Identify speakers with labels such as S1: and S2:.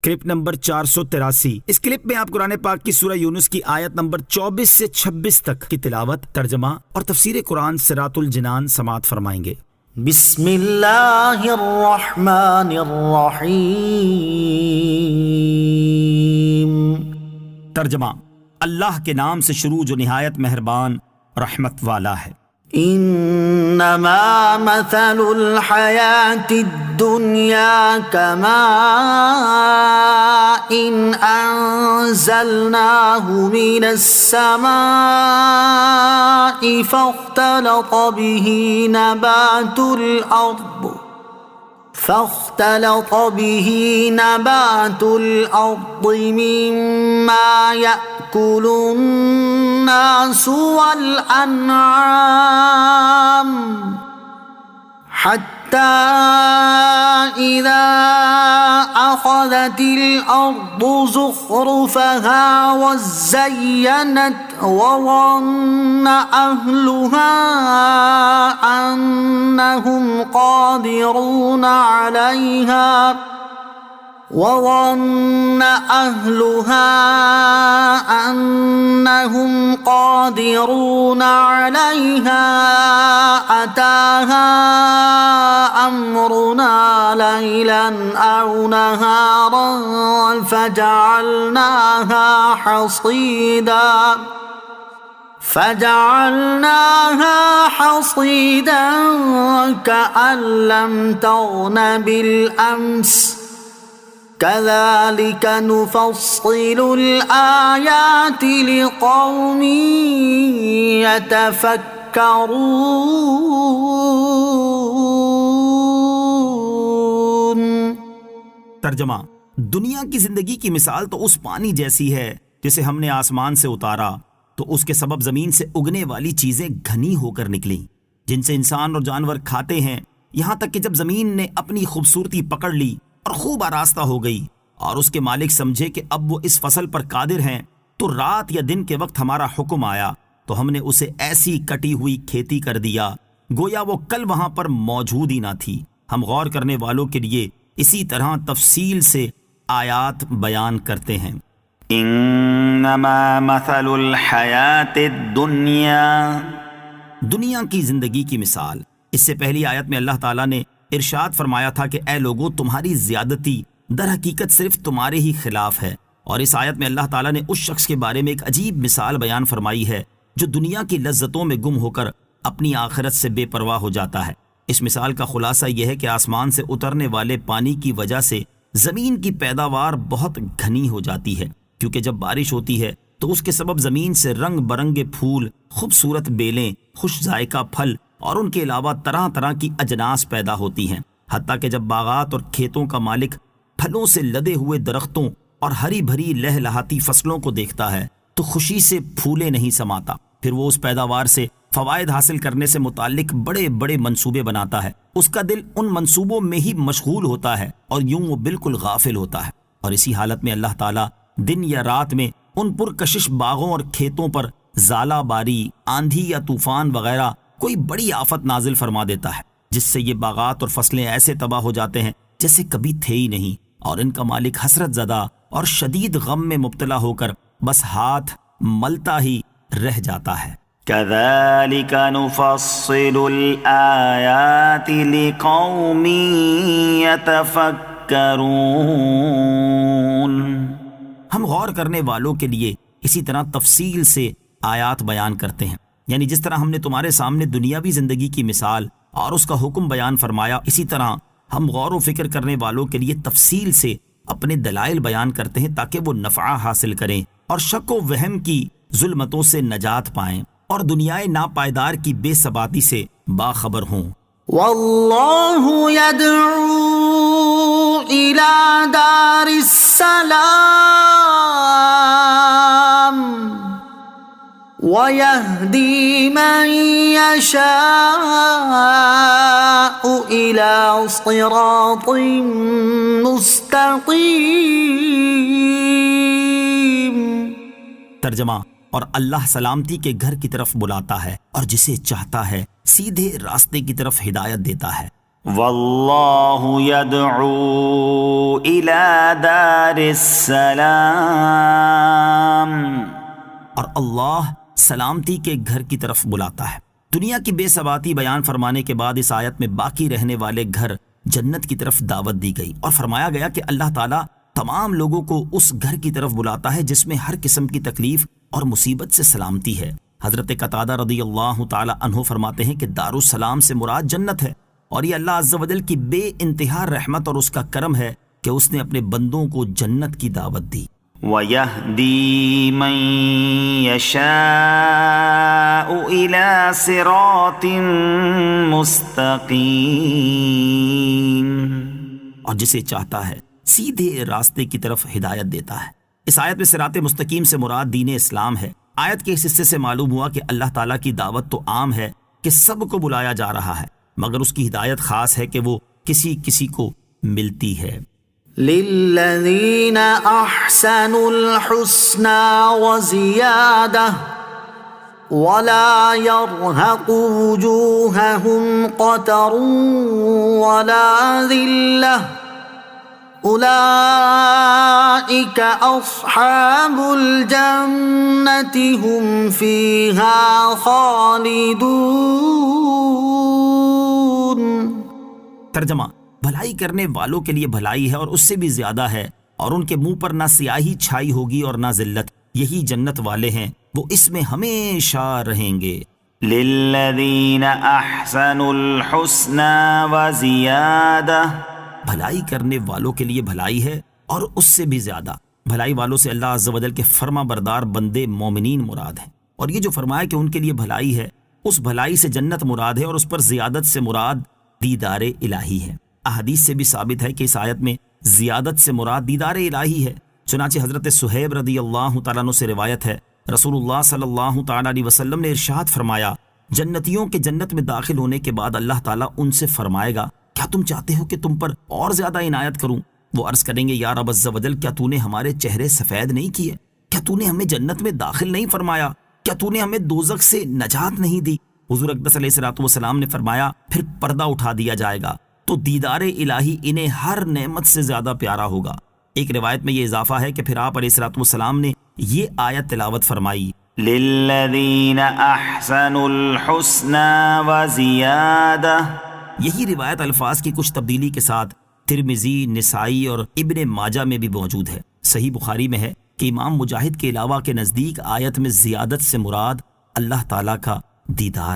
S1: Clip number 483۔ اس clip میں آپ قرآن پاک کی سورہ یونس کی آیت نمبر 24 سے 26 تک کی تلاوت، ترجمہ اور تفسیر قرآن صراط الجنان سماعت فرمائیں گے۔
S2: بسم اللہ الرحمن الرحیم۔
S1: ترجمہ، اللہ کے نام سے شروع جو نہایت مہربان رحمت والا ہے۔
S2: انما مثل الحیات الدنیا کماء انزلناه من السماء فاختلط به نبات الأرض مما يأكل الناس والأنعام حتى إذا أخذت الأرض زخرفها وزينت وظن أهلها أنهم قادرون عليها أتاها أمرنا ليلا أو نهارا فجعلناها حصيدا كأن لم تغن بالأمس كذلك نفصل الآيات لقوم يتفكرون۔
S1: ترجمہ، دنیا کی زندگی کی مثال تو اس پانی جیسی ہے جسے ہم نے آسمان سے اتارا تو اس کے سبب زمین سے اگنے والی چیزیں گھنی ہو کر نکلیں، جن سے انسان اور جانور کھاتے ہیں، یہاں تک کہ جب زمین نے اپنی خوبصورتی پکڑ لی اور خوب آراستہ ہو گئی اور اس کے مالک سمجھے کہ اب وہ اس فصل پر قادر ہیں، تو رات یا دن کے وقت ہمارا حکم آیا تو ہم نے اسے ایسی کٹی ہوئی کھیتی کر دیا گویا وہ کل وہاں پر موجود ہی نہ تھی۔ ہم غور کرنے والوں کے لیے اسی طرح تفصیل سے آیات بیان کرتے ہیں۔
S3: انما مثل الحیات الدنیا،
S1: دنیا کی زندگی کی مثال۔ اس سے پہلی آیت میں اللہ تعالیٰ نے ارشاد فرمایا تھا کہ اے لوگو، تمہاری زیادتی در حقیقت صرف تمہارے ہی خلاف ہے، اور اس آیت میں اللہ تعالیٰ نے اس شخص کے بارے میں ایک عجیب مثال بیان فرمائی ہے جو دنیا کی لذتوں میں گم ہو کر اپنی آخرت سے بے پرواہ ہو جاتا ہے۔ اس مثال کا خلاصہ یہ ہے کہ آسمان سے اترنے والے پانی کی وجہ سے زمین کی پیداوار بہت گھنی ہو جاتی ہے، کیونکہ جب بارش ہوتی ہے تو اس کے سبب زمین سے رنگ برنگے پھول، خوبصورت بیلیں، خوش ذائقہ پھل اور ان کے علاوہ طرح طرح کی اجناس پیدا ہوتی ہیں، حتیٰ کہ جب باغات اور کھیتوں کا مالک پھلوں سے لدے ہوئے درختوں اور ہری بھری لہلہاتی فصلوں کو دیکھتا ہے تو خوشی سے پھولے نہیں سماتا۔ پھر وہ اس پیداوار سے فوائد حاصل کرنے سے متعلق بڑے بڑے منصوبے بناتا ہے، اس کا دل ان منصوبوں میں ہی مشغول ہوتا ہے اور یوں وہ بالکل غافل ہوتا ہے، اور اسی حالت میں اللہ تعالیٰ دن یا رات میں ان پرکشش باغوں اور کھیتوں پر ژالہ باری، آندھی یا طوفان وغیرہ کوئی بڑی آفت نازل فرما دیتا ہے، جس سے یہ باغات اور فصلیں ایسے تباہ ہو جاتے ہیں جیسے کبھی تھے ہی نہیں، اور ان کا مالک حسرت زدہ اور شدید غم میں مبتلا ہو کر بس ہاتھ ملتا ہی رہ جاتا ہے۔
S3: كذلك نفصل الآيات لقوم يتفكرون۔
S1: ہم غور کرنے والوں کے لیے اسی طرح تفصیل سے آیات بیان کرتے ہیں، یعنی جس طرح ہم نے تمہارے سامنے دنیاوی زندگی کی مثال اور اس کا حکم بیان فرمایا، اسی طرح ہم غور و فکر کرنے والوں کے لیے تفصیل سے اپنے دلائل بیان کرتے ہیں تاکہ وہ نفع حاصل کریں اور شک و وہم کی ظلمتوں سے نجات پائیں اور دنیائے ناپائیدار کی بے ثباتی سے باخبر ہوں۔
S2: واللہ یدعو الی دار السلام وَيَهْدِي مَن يَشَاءُ إِلَى صِرَاطٍ مُسْتَقِيمٍ۔
S1: ترجمہ، اور اللہ سلامتی کے گھر کی طرف بلاتا ہے اور جسے چاہتا ہے سیدھے راستے کی طرف ہدایت دیتا ہے۔
S3: واللہ یدعو الی دار السلام،
S1: اور اللہ سلامتی کے گھر کی طرف بلاتا ہے۔ دنیا کی بے ثباتی بیان فرمانے کے بعد اس آیت میں باقی رہنے والے گھر جنت کی طرف دعوت دی گئی، اور فرمایا گیا کہ اللہ تعالیٰ تمام لوگوں کو اس گھر کی طرف بلاتا ہے جس میں ہر قسم کی تکلیف اور مصیبت سے سلامتی ہے۔ حضرت قتادہ رضی اللہ تعالی عنہ فرماتے ہیں کہ دارالسلام سے مراد جنت ہے، اور یہ اللہ عز و جل کی بے انتہا رحمت اور اس کا کرم ہے کہ اس نے اپنے بندوں کو جنت کی دعوت دی۔
S3: وَيَهْدِي مَن يَشَاءُ إِلَى صِرَاطٍ مُسْتَقِيمٍ،
S1: اور جسے چاہتا ہے سیدھے راستے کی طرف ہدایت دیتا ہے۔ اس آیت میں صراط مستقیم سے مراد دین اسلام ہے۔ آیت کے اس حصے سے معلوم ہوا کہ اللہ تعالیٰ کی دعوت تو عام ہے کہ سب کو بلایا جا رہا ہے، مگر اس کی ہدایت خاص ہے کہ وہ کسی کسی کو ملتی ہے۔
S2: للذین احسنوا الحسنى وزیادہ ولا يرهق وجوههم قتر ولا ذلة اولئک اصحاب الجنة هم فیہا خالدون۔
S1: ترجمہ: بھلائی کرنے والوں کے لیے بھلائی ہے اور اس سے بھی زیادہ ہے، اور ان کے منہ پر نہ سیاہی چھائی ہوگی اور نہ ذلت، یہی جنت والے ہیں، وہ اس میں ہمیشہ رہیں گے۔
S3: للذین احسنوا الحسنى وزیادہ،
S1: بھلائی کرنے والوں کے لیے بھلائی ہے اور اس سے بھی زیادہ۔ بھلائی والوں سے اللہ عز و جل کے فرما بردار بندے مومنین مراد ہیں، اور یہ جو فرمایا کہ ان کے لیے بھلائی ہے، اس بھلائی سے جنت مراد ہے، اور اس پر زیادت سے مراد دیدار الہی ہے۔ احادیث سے بھی ثابت ہے کہ اس آیت میں زیادت سے مراد دیدار الہی ہے۔ چنانچہ حضرت صہیب رضی اللہ تعالیٰ عنہ سے روایت ہے، رسول اللہ صلی اللہ تعالیٰ علیہ وسلم نے ارشاد فرمایا، جنتیوں کے جنت میں داخل ہونے کے بعد اللہ تعالیٰ ان سے فرمائے گا، کیا تم چاہتے ہو کہ تم پر اور زیادہ عنایت کروں؟ وہ عرض کریں گے، یا رب عز و جل، کیا تو نے ہمارے چہرے سفید نہیں کیے؟ کیا تو نے ہمیں جنت میں داخل نہیں فرمایا؟ کیا تو نے ہمیں دوزخ سے نجات نہیں دی؟ حضور اقدس علیہ الصلوۃ والسلام نے فرمایا، پھر پردہ اٹھا دیا جائے گا تو دیدار الہی انہیں ہر نعمت سے زیادہ پیارا ہوگا۔ ایک روایت میں یہ اضافہ ہے کہ پھر آپ علیہ الصلوۃ والسلام نے یہ آیت تلاوت فرمائی،
S3: للذین احسنوا الحسنى وزیادہ۔
S1: یہی روایت الفاظ کی کچھ تبدیلی کے ساتھ ترمذی، نسائی اور ابن ماجہ میں بھی موجود ہے۔ صحیح بخاری میں ہے کہ امام مجاہد کے علاوہ کے نزدیک آیت میں زیادت سے مراد اللہ تعالیٰ کا دیدار